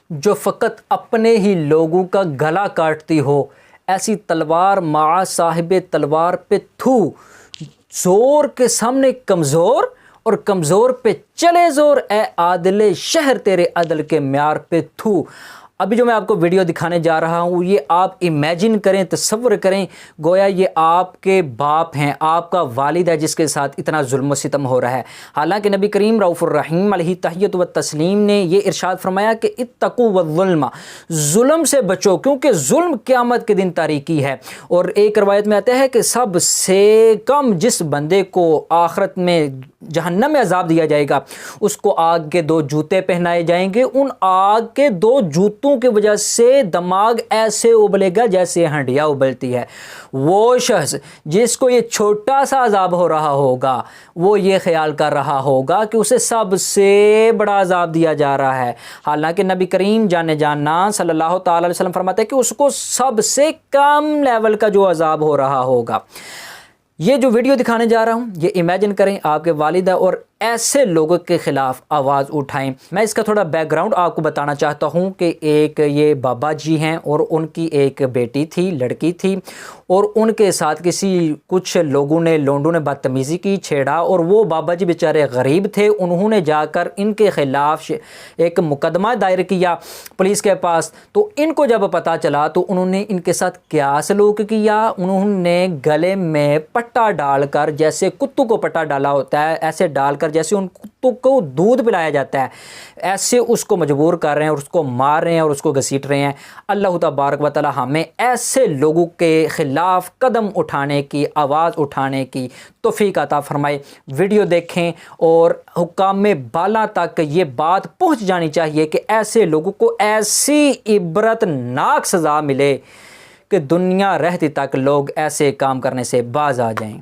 जो फ़कत अपने ही लोगों का गला काटती हो, ऐसी तलवार मा साहिब तलवार पे थू। ज़ोर के सामने कमज़ोर और कमज़ोर पे चले ज़ोर, ए आदिले शहर तेरे अदल के म्यार पे थू। अभी जो मैं आपको वीडियो दिखाने जा रहा हूँ, ये आप इमेजिन करें, तसव्वुर करें, गोया ये आपके बाप हैं, आपका वालिद है जिसके साथ इतना जुल्म सितम हो रहा है। हालांकि नबी करीम रऊफ़ुर रहीम अलैहि तहियत व तस्लीम ने ये इरशाद फरमाया कि इत्तकू वज़्ज़ुल्म, जुल्म से बचो क्योंकि जुल्म क़यामत के दिन तारीकी है। और एक रवायत में आता है कि सबसे कम जिस बंदे को आखिरत में जहन्नम में अजाब दिया जाएगा, उसको आग के 2 जूते पहनाए जाएंगे। उन आग के 2 जूतों की वजह से दिमाग ऐसे उबलेगा जैसे हंडिया उबलती है। वो शख्स जिसको ये छोटा सा अजाब हो रहा होगा, वो ये ख्याल कर रहा होगा कि उसे सबसे बड़ा अजाब दिया जा रहा है। हालांकि नबी करीम जाने जाना सल्लल्लाहु ताला अलैहि वसल्लम फरमाते हैं कि उसको सबसे कम लेवल का जो अजाब हो रहा होगा। ये जो वीडियो दिखाने जा रहा हूँ, ये इमेजिन करें आपके वालिदा और ऐसे लोगों के ख़िलाफ़ आवाज़ उठाएं। मैं इसका थोड़ा बैकग्राउंड आपको बताना चाहता हूँ कि एक ये बाबा जी हैं और उनकी एक बेटी थी, लड़की थी, और उनके साथ कुछ लोगों ने, लोंडों ने बदतमीज़ी की, छेड़ा, और वो बाबा जी बेचारे गरीब थे। उन्होंने जाकर इनके ख़िलाफ़ एक मुकदमा दायर किया पुलिस के पास। तो इनको जब पता चला तो उन्होंने इनके साथ क्या सलूक किया, उन्होंने गले में पट्टा डालकर, जैसे कुत्तों को पट्टा डाला होता है ऐसे डालकर, जैसे उन कुत्तों को दूध पिलाया जाता है, ऐसे उसको मजबूर कर रहे हैं और उसको मार रहे हैं और उसको घसीट रहे हैं। अल्लाह तबारक व तआला हमें ऐसे लोगों के ख़िलाफ़ कदम उठाने की, आवाज़ उठाने की तौफ़ीक़ अता फ़रमाए। वीडियो देखें और हुक्काम बाला तक ये बात पहुँच जानी चाहिए कि ऐसे लोगों को ऐसी इबरतनाक सज़ा मिले कि दुनिया रहती तक लोग ऐसे काम करने से बाज आ जाएं।